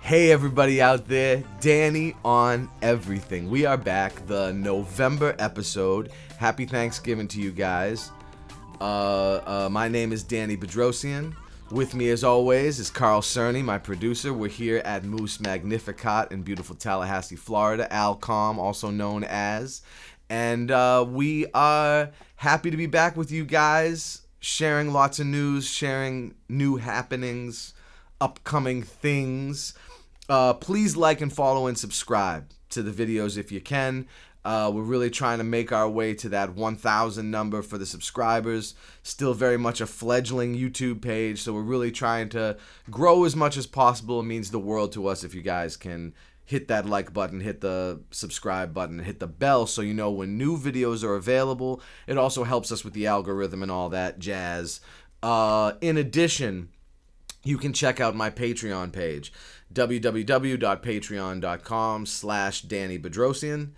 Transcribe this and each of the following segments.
Hey everybody out there, Danny on everything. We are back, the November episode. Happy Thanksgiving to you guys. My name is Danny Bedrosian. With me as always is Carl Cerny, my producer. We're here at Moose Magnificat in beautiful Tallahassee, Florida, Alcom, also known as. And we are happy to be back with you guys, sharing lots of news, sharing new happenings, upcoming things. Please like and follow and subscribe to the videos if you can. We're really trying to make our way to that 1,000 number for the subscribers. Still very much a fledgling YouTube page, so we're really trying to grow as much as possible. It means the world to us if you guys can hit that like button, hit the subscribe button, and hit the bell so you know when new videos are available. It also helps us with the algorithm and all that jazz. In addition, you can check out my Patreon page, www.patreon.com/Danny Bedrosian.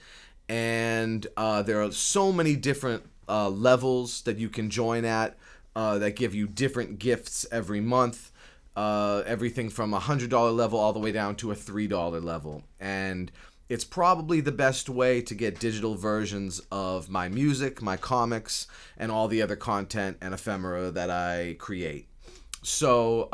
And there are so many different levels that you can join at that give you different gifts every month. Everything from a $100 level all the way down to a $3 level. And it's probably the best way to get digital versions of my music, my comics, and all the other content and ephemera that I create. So,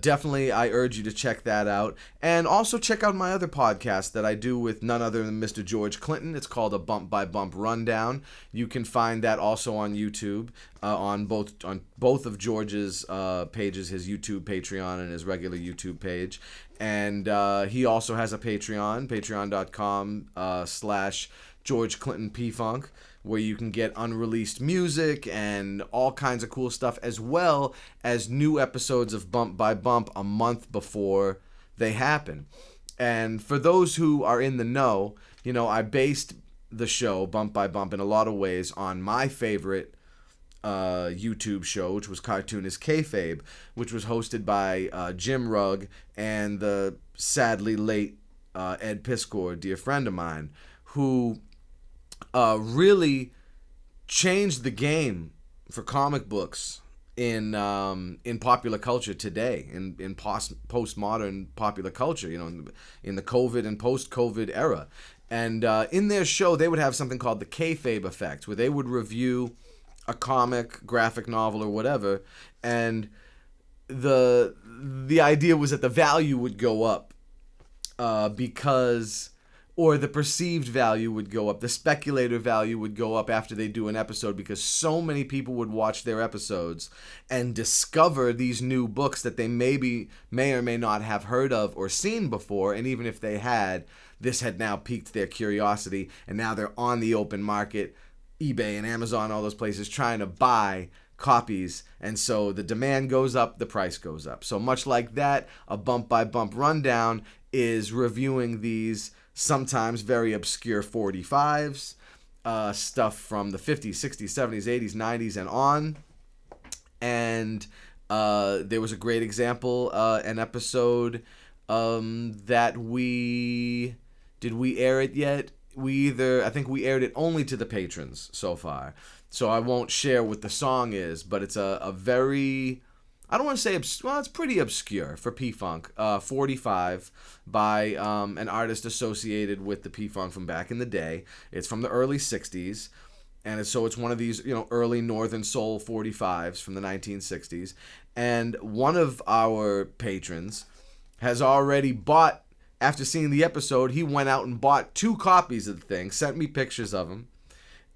definitely I urge you to check that out. And also check out my other podcast that I do with none other than Mr. George Clinton. It's called A Bump by Bump Rundown. You can find that also on YouTube, on both of George's pages, his YouTube Patreon and his regular YouTube page. And he also has a Patreon, patreon.com/George Clinton P-Funk, where you can get unreleased music and all kinds of cool stuff, as well as new episodes of Bump by Bump a month before they happen. And for those who are in the know, you know, I based the show Bump by Bump in a lot of ways on my favorite YouTube show, which was Cartoonist Kayfabe, which was hosted by Jim Rugg and the sadly late Ed Piskor, dear friend of mine, who really changed the game for comic books in popular culture today, in postmodern popular culture, you know, in the COVID and post-COVID era. And in their show, they would have something called the Kayfabe effect, where they would review a comic, graphic novel, or whatever, and the idea was that the value would go up or the perceived value would go up, the speculator value would go up after they do an episode, because so many people would watch their episodes and discover these new books that they may or may not have heard of or seen before, and even if they had, this had now piqued their curiosity, and now they're on the open market, eBay and Amazon, all those places, trying to buy copies, and so the demand goes up, the price goes up. So much like that, a Bump by Bump Rundown is reviewing these sometimes very obscure 45s, stuff from the 50s, 60s, 70s, 80s, 90s, and on. And there was a great example, an episode that did we air it yet? I think we aired it only to the patrons so far. So I won't share what the song is, but it's a very, I don't want to say, it's pretty obscure for P-Funk. 45 by an artist associated with the P-Funk from back in the day. It's from the early 60s. And it's one of these, you know, early Northern Soul 45s from the 1960s. And one of our patrons has already bought, after seeing the episode, he went out and bought 2 copies of the thing, sent me pictures of them.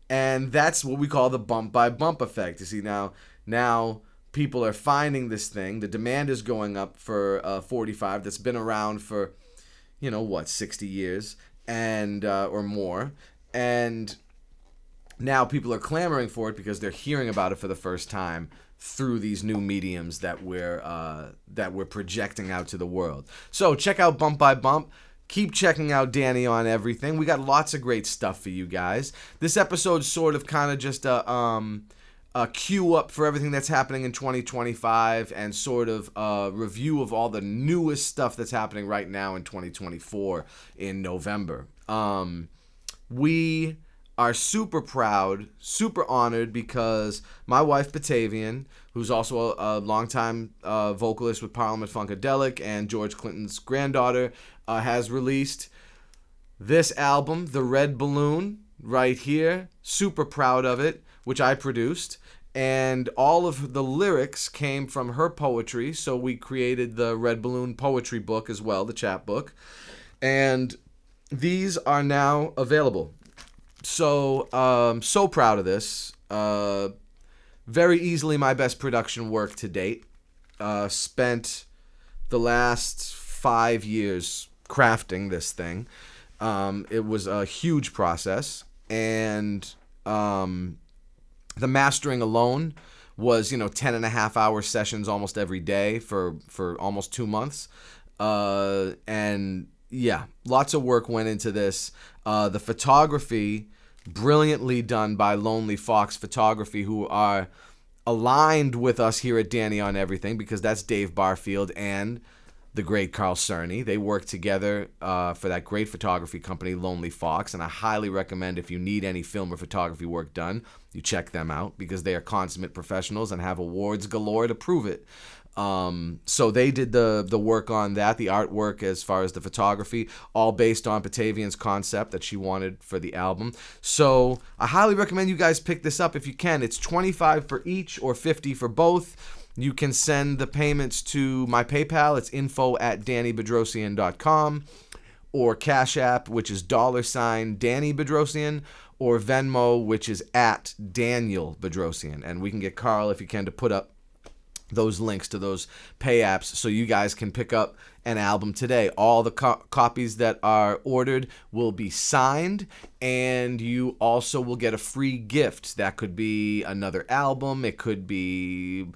And that's what we call the Bump by Bump effect. You see, now people are finding this thing. The demand is going up for 45 that's been around for, 60 years and or more. And now people are clamoring for it because they're hearing about it for the first time through these new mediums that we're projecting out to the world. So check out Bump by Bump. Keep checking out Danny on everything. We got lots of great stuff for you guys. This episode's sort of kind of just a queue up for everything that's happening in 2025 and sort of a review of all the newest stuff that's happening right now in 2024 in November. We are super proud, super honored because my wife Patavian, who's also a longtime vocalist with Parliament Funkadelic and George Clinton's granddaughter, has released this album, The Red Balloon, right here. Super proud of it, which I produced. And all of the lyrics came from her poetry, so we created the Red Balloon poetry book as well, the chapbook. And these are now available. So, so proud of this. Very easily my best production work to date. Spent the last 5 years crafting this thing. It was a huge process, and the mastering alone was, 10.5-hour sessions almost every day for almost 2 months. And yeah, lots of work went into this. The photography, brilliantly done by Lonely Fox Photography, who are aligned with us here at Danny on Everything, because that's Dave Barfield and the great Carl Cerny. They work together for that great photography company, Lonely Fox, and I highly recommend, if you need any film or photography work done, you check them out, because they are consummate professionals and have awards galore to prove it. So they did the work on that, the artwork as far as the photography, all based on Patavian's concept that she wanted for the album. So I highly recommend you guys pick this up if you can. It's $25 for each or $50 for both. You can send the payments to my PayPal. It's info@DannyBedrosian.com, or Cash App, which is $Danny Bedrosian, or Venmo, which is @Daniel Bedrosian. And we can get Carl, if you can, to put up those links to those pay apps so you guys can pick up an album today. All the copies that are ordered will be signed, and you also will get a free gift. That could be another album, it could be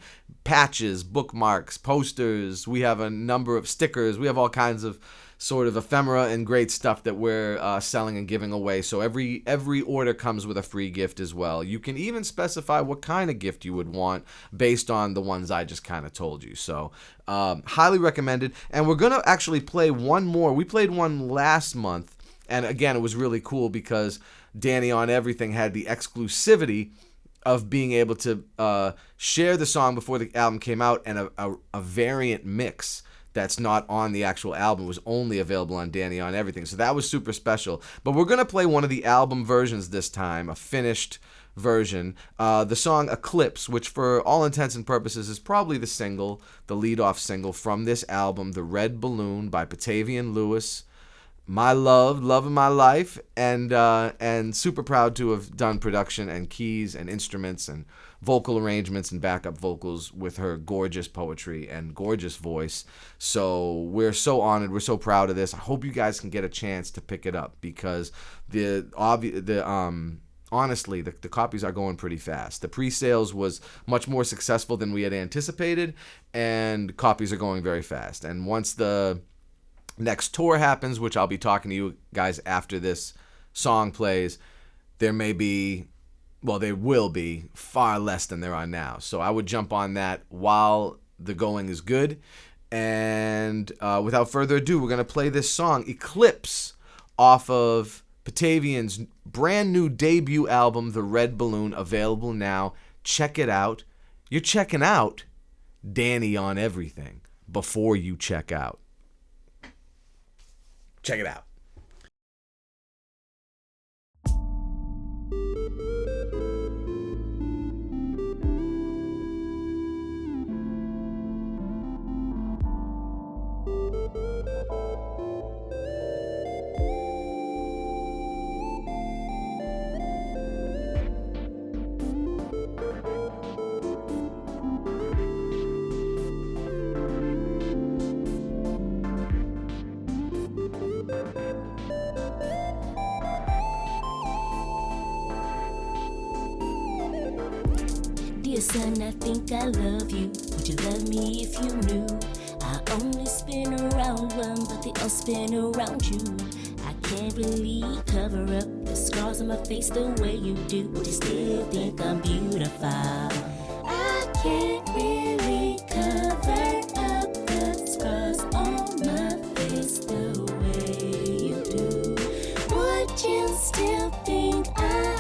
patches, bookmarks, posters. We have a number of stickers. We have all kinds of sort of ephemera and great stuff that we're selling and giving away. So every order comes with a free gift as well. You can even specify what kind of gift you would want based on the ones I just kind of told you. So highly recommended. And we're going to actually play one more. We played one last month, and again, it was really cool because Danny on Everything had the exclusivity of being able to share the song before the album came out, and a variant mix that's not on the actual album was only available on Danny on Everything. So that was super special. But we're going to play one of the album versions this time, a finished version. The song Eclipse, which for all intents and purposes is probably the single, the lead-off single from this album, The Red Balloon by Patavian Lewis. My love of my life, and super proud to have done production and keys and instruments and vocal arrangements and backup vocals with her gorgeous poetry and gorgeous voice. So we're so honored, we're so proud of this. I hope you guys can get a chance to pick it up, because honestly, the copies are going pretty fast. The pre-sales was much more successful than we had anticipated, and copies are going very fast. And once the next tour happens, which I'll be talking to you guys after this song plays, there will be far less than there are now. So I would jump on that while the going is good. And without further ado, we're going to play this song, Eclipse, off of Patavian's brand new debut album, The Red Balloon, available now. Check it out. You're checking out Danny on Everything before you check out. Check it out. Dear son, I think I love you. Would you love me if you knew? I only spin around one, but they all spin around you. I can't really cover up the scars on my face the way you do. Would you still think I'm beautiful? I can't really cover up the scars on my face the way you do. Would you still think I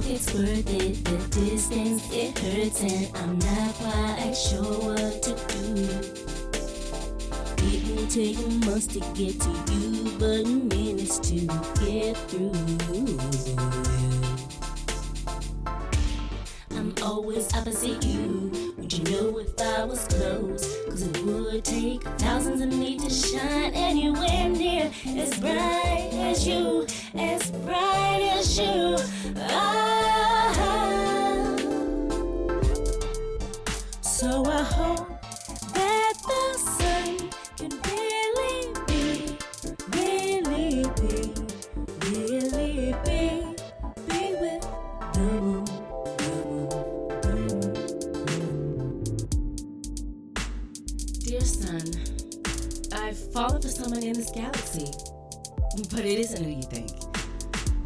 it's worth it. The distance, it hurts, and I'm not quite sure what to do. It will take months to get to you, but minutes to get through. I'm always opposite you. Would you know if I was close? Cause it would take thousands of me to shine anywhere near as bright as you, as bright as you. So I hope that the sun can really be with the moon. Dear sun, I've fallen for someone in this galaxy, but it isn't who you think.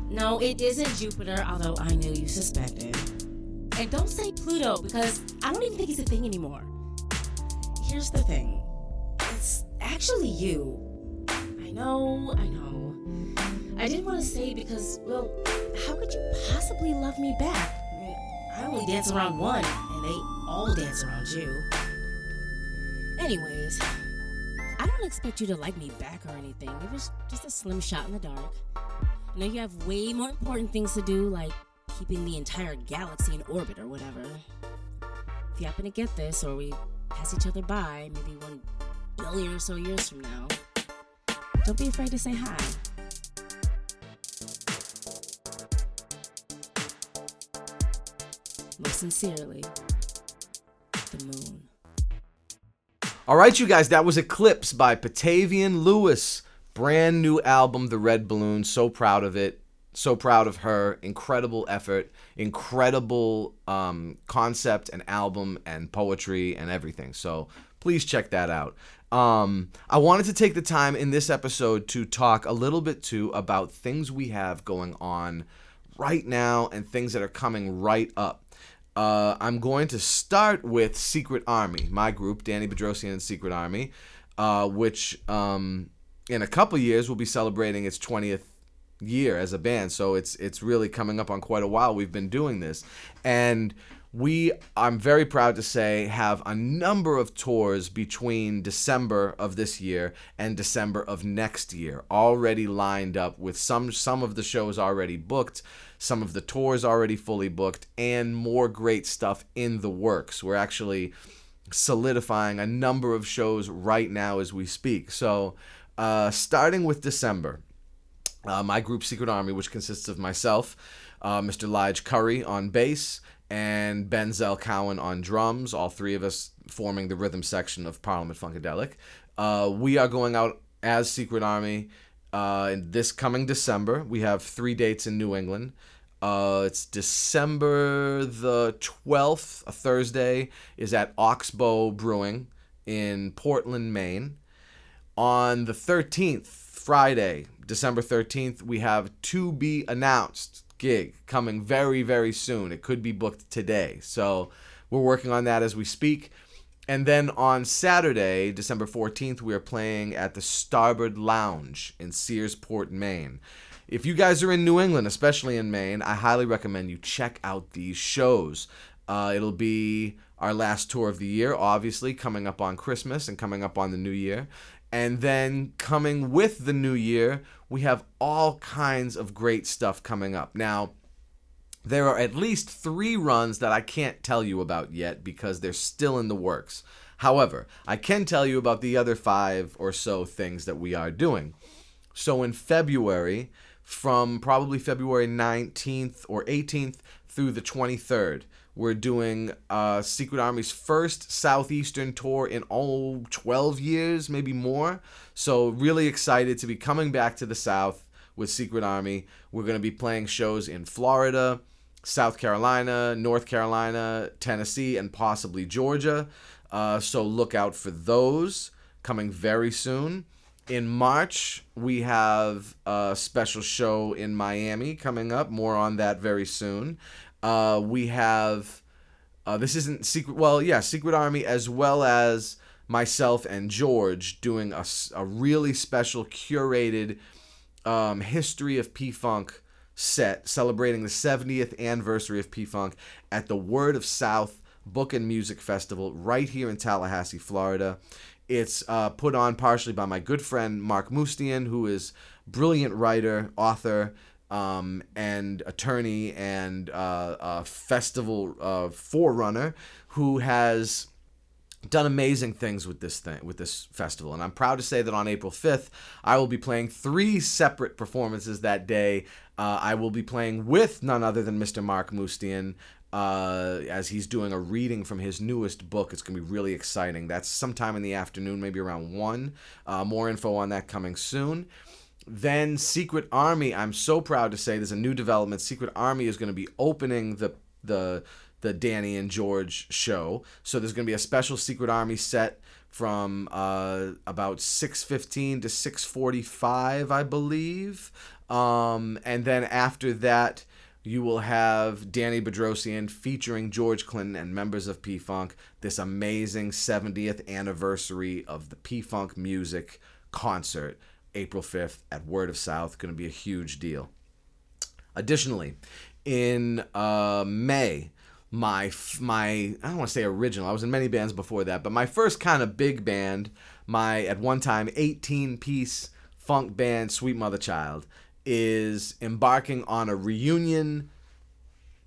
No, it isn't Jupiter, although I knew you suspected. And don't say Pluto, because I don't even think he's a thing anymore. Here's the thing. It's actually you. I know. I didn't want to say because, well, how could you possibly love me back? I only dance around one, and they all dance around you. Anyways, I don't expect you to like me back or anything. It was just a slim shot in the dark. I know you have way more important things to do, like keeping the entire galaxy in orbit or whatever. If you happen to get this, or we pass each other by, maybe 1 billion or so years from now, don't be afraid to say hi. Most sincerely, the moon. All right, you guys, that was Eclipse by Patavian Lewis. Brand new album, The Red Balloon. So proud of it. So proud of her. Incredible effort. Incredible concept and album and poetry and everything. So please check that out. I wanted to take the time in this episode to talk a little bit too about things we have going on right now and things that are coming right up. I'm going to start with Secret Army, my group, Danny Bedrosian and Secret Army, which in a couple years will be celebrating its 20th year as a band. So it's really coming up on quite a while we've been doing this. And I'm very proud to say, have a number of tours between December of this year and December of next year already lined up, with some of the shows already booked, some of the tours already fully booked, and more great stuff in the works. We're actually solidifying a number of shows right now as we speak. So starting with December, my group Secret Army, which consists of myself, Mr. Lige Curry on bass, and Ben Zell Cowan on drums, all three of us forming the rhythm section of Parliament Funkadelic. We are going out as Secret Army in this coming December. We have 3 dates in New England. It's December the 12th, a Thursday, is at Oxbow Brewing in Portland, Maine. On the 13th, Friday, December 13th, we have to be announced gig coming very, very soon. It could be booked today. So we're working on that as we speak. And then on Saturday, December 14th, we are playing at the Starboard Lounge in Searsport, Maine. If you guys are in New England, especially in Maine, I highly recommend you check out these shows. It'll be our last tour of the year, obviously, coming up on Christmas and coming up on the New Year. And then coming with the New Year, we have all kinds of great stuff coming up. Now, there are at least 3 runs that I can't tell you about yet because they're still in the works. However, I can tell you about the other 5 or so things that we are doing. So in February, from probably February 19th or 18th through the 23rd, we're doing Secret Army's first Southeastern tour in 12 years, maybe more. So really excited to be coming back to the South with Secret Army. We're going to be playing shows in Florida, South Carolina, North Carolina, Tennessee, and possibly Georgia. So look out for those coming very soon. In March, we have a special show in Miami coming up. More on that very soon. We have, this isn't Secret, well, yeah, Secret Army, as well as myself and George doing a really special curated history of P-Funk set celebrating the 70th anniversary of P-Funk at the Word of South Book and Music Festival right here in Tallahassee, Florida. It's put on partially by my good friend Mark Mustian, who is brilliant writer, author, and attorney, and festival forerunner, who has done amazing things with this festival. And I'm proud to say that on April 5th, I will be playing 3 separate performances that day. I will be playing with none other than Mr. Mark Mustian, as he's doing a reading from his newest book. It's going to be really exciting. That's sometime in the afternoon, maybe around 1. More info on that coming soon. Then Secret Army, I'm so proud to say there's a new development. Secret Army is going to be opening the Danny and George show. So there's going to be a special Secret Army set from about 6:15 to 6:45, I believe. And then after that, you will have Danny Bedrosian featuring George Clinton and members of P-Funk, this amazing 70th anniversary of the P-Funk music concert, April 5th at Word of South. Going to be a huge deal. Additionally, in May, my I don't want to say original, I was in many bands before that, but my first kind of big band, my at one time 18-piece funk band, Sweet Mother Child, is embarking on a reunion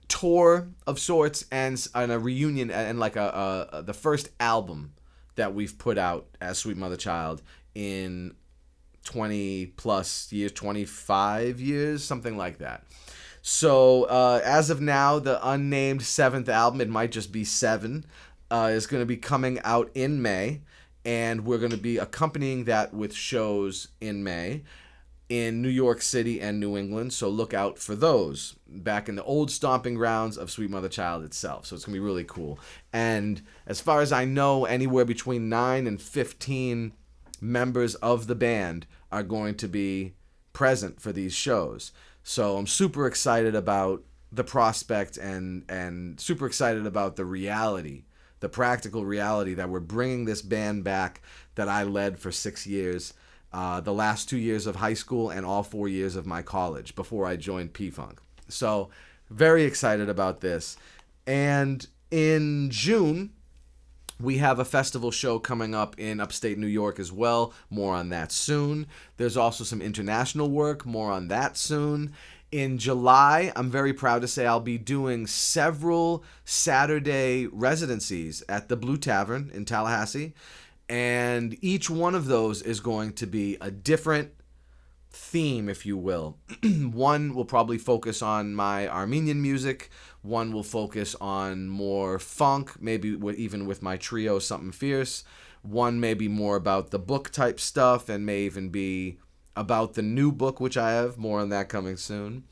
tour of sorts, and a reunion and like the first album that we've put out as Sweet Mother Child in 20 plus years, 25 years, something like that. So as of now, the unnamed 7th album, it might just be 7, is going to be coming out in May, and we're going to be accompanying that with shows in May in New York City and New England, so look out for those back in the old stomping grounds of Sweet Mother Child itself. So it's going to be really cool. And as far as I know, anywhere between 9 and 15 members of the band are going to be present for these shows. So I'm super excited about the prospect and super excited about the reality, the practical reality that we're bringing this band back that I led for 6 years. The last 2 years of high school and all 4 years of my college before I joined P-Funk. So very excited about this. And in June, we have a festival show coming up in upstate New York as well. More on that soon. There's also some international work. More on that soon. In July, I'm very proud to say I'll be doing several Saturday residencies at the Blue Tavern in Tallahassee. And each one of those is going to be a different theme, if you will. One will probably focus on my Armenian music. One will focus on more funk, maybe even with my trio, Something Fierce. One may be more about the book type stuff and may even be about the new book, which I have. More on that coming soon.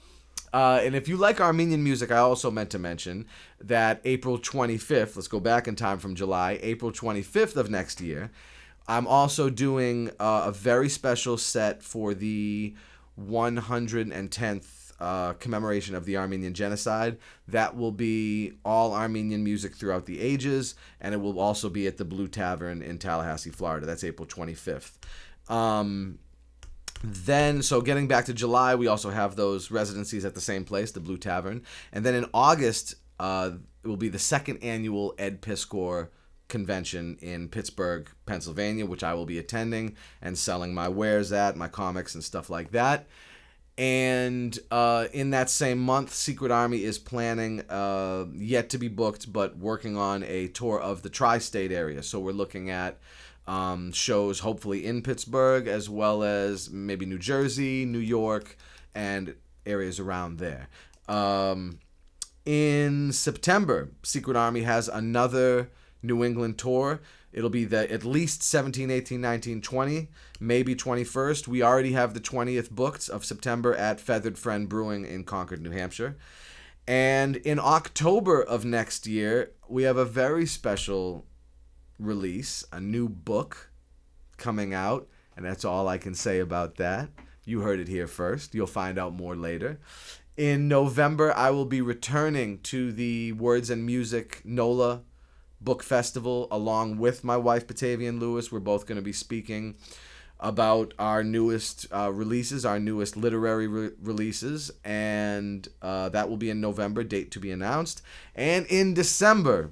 And if you like Armenian music, I also meant to mention that April 25th, let's go back in time from July, April 25th of next year, I'm also doing a very special set for the 110th commemoration of the Armenian Genocide. That will be all Armenian music throughout the ages, and it will also be at the Blue Tavern in Tallahassee, Florida. That's April 25th. Then, so getting back to July, we also have those residencies at the same place, the Blue Tavern. And then in August, it will be the 2nd annual Ed Piskor convention in Pittsburgh, Pennsylvania, which I will be attending and selling my wares at, my comics and stuff like that. And in that same month, Secret Army is planning, yet to be booked, but working on a tour of the tri-state area. So we're looking at shows hopefully in Pittsburgh, as well as maybe New Jersey, New York, and areas around there. In September, Secret Army has another New England tour. It'll be at least 17, 18, 19, 20, maybe 21st. We already have the 20th booked of September at Feathered Friend Brewing in Concord, New Hampshire. And in October of next year, we have a very special release, a new book coming out, and that's all I can say about that. You heard it here first. You'll find out more later. In November, I will be returning to the Words and Music NOLA Book Festival along with my wife, Patavian Lewis. We're both going to be speaking about our newest releases, our newest literary releases, and that will be in November, date to be announced. And in December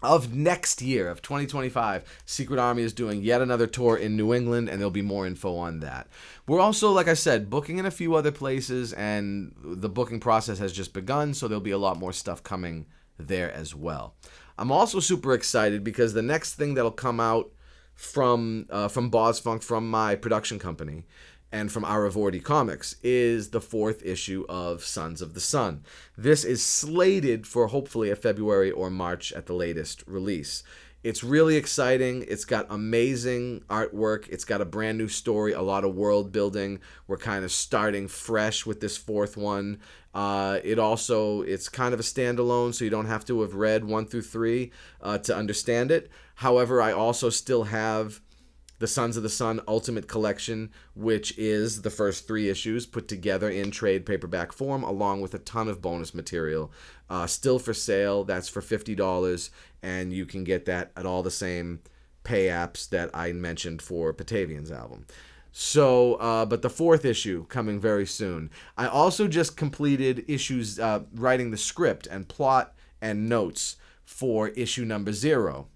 of next year, of 2025, Secret Army is doing yet another tour in New England, and there'll be more info on that. We're also, like I said, booking in a few other places, and the booking process has just begun, so there'll be a lot more stuff coming there as well. I'm also super excited because the next thing that'll come out from Boz Funk, from my production company, and from Aravordi Comics, is the 4th issue of Sons of the Sun. This is slated for hopefully a February or March at the latest release. It's really exciting. It's got amazing artwork. It's got a brand new story, a lot of world building. We're kind of starting fresh with this 4th one. It's kind of a standalone, so you don't have to have read 1 through 3 to understand it. However, I also still have the Sons of the Sun Ultimate Collection, which is the first 3 issues put together in trade paperback form, along with a ton of bonus material. Still for sale. That's for $50, and you can get that at all the same pay apps that I mentioned for Patavian's album. So, but the 4th issue coming very soon. I also just completed issues, writing the script and plot and notes for issue number 0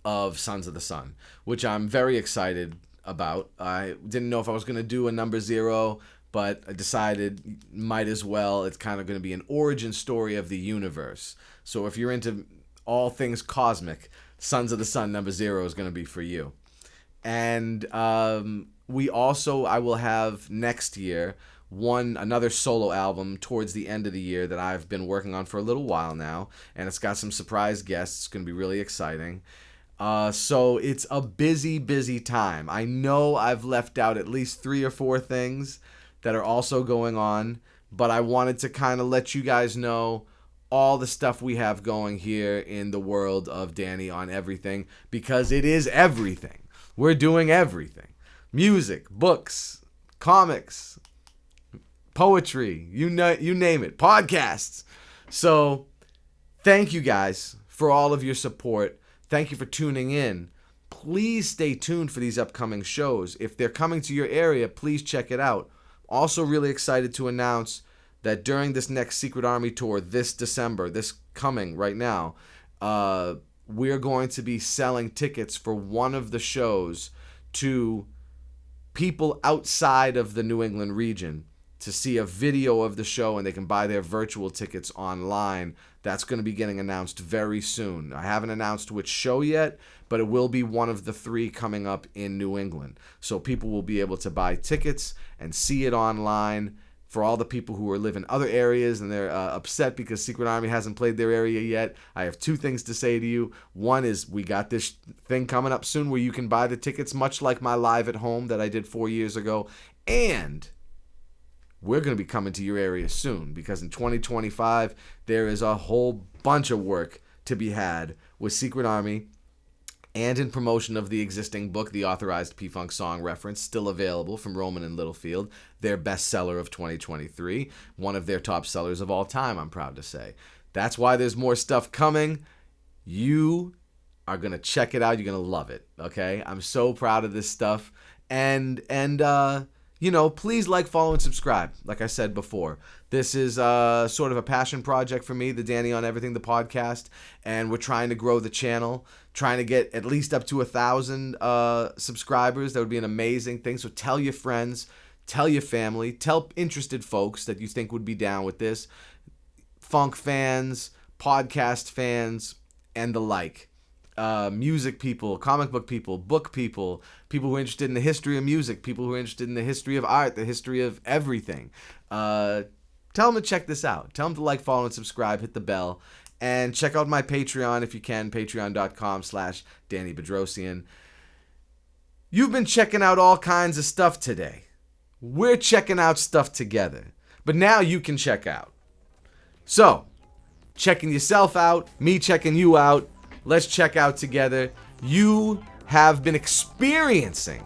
of Sons of the Sun, which I'm very excited about. I didn't know if I was going to do a number 0, but I decided might as well. It's kind of going to be an origin story of the universe. So if you're into all things cosmic, Sons of the Sun number 0 is going to be for you. And I will have next year another solo album towards the end of the year that I've been working on for a little while now, and it's got some surprise guests. It's going to be really exciting. So it's a busy time. I know I've left out at least 3 or 4 things that are also going on, but I wanted to kind of let you guys know all the stuff we have going here in the world of Danny on Everything, because it is everything. We're doing everything. Music, books, comics, poetry, you name it, podcasts. So thank you guys for all of your support. Thank you for tuning in. Please stay tuned for these upcoming shows. If they're coming to your area, please check it out. Also really excited to announce that during this next Secret Army tour this December, this coming right now, we're going to be selling tickets for one of the shows to people outside of the New England region to see a video of the show, and they can buy their virtual tickets online. That's going to be getting announced very soon. I haven't announced which show yet, but it will be one of the 3 coming up in New England. So people will be able to buy tickets and see it online. For all the people who live in other areas and they're upset because Secret Army hasn't played their area yet, I have 2 things to say to you. One is we got this thing coming up soon where you can buy the tickets, much like my Live at Home that I did 4 years ago. And we're going to be coming to your area soon, because in 2025, there is a whole bunch of work to be had with Secret Army, and in promotion of the existing book, the authorized P-Funk song reference, still available from Roman and Littlefield, their bestseller of 2023, one of their top sellers of all time, I'm proud to say. That's why there's more stuff coming. You are going to check it out. You're going to love it, okay? I'm so proud of this stuff. And please like, follow, and subscribe. Like I said before, this is sort of a passion project for me, the Danny on Everything, the podcast, and we're trying to grow the channel, trying to get at least up to 1,000 subscribers. That would be an amazing thing. So tell your friends, tell your family, tell interested folks that you think would be down with this, funk fans, podcast fans, and the like. Music people, comic book people, book people, people who are interested in the history of music, people who are interested in the history of art, the history of everything. Tell them to check this out. Tell them to like, follow, and subscribe, hit the bell, and check out my Patreon if you can, patreon.com/Danny Bedrosian. You've been checking out all kinds of stuff today. We're checking out stuff together, but now you can check out. So, checking yourself out, me checking you out. Let's check out together. You have been experiencing,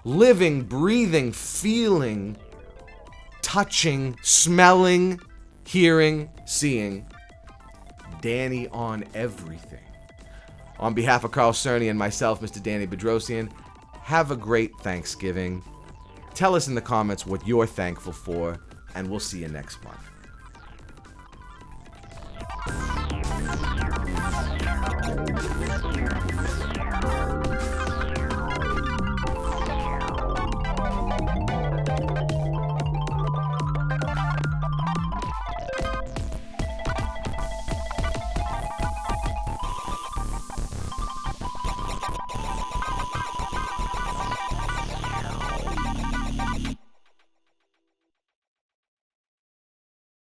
living, breathing, feeling, touching, smelling, hearing, seeing Danny on Everything. On behalf of Carl Cerny and myself, Mr. Danny Bedrosian, have a great Thanksgiving. Tell us in the comments what you're thankful for, and we'll see you next month.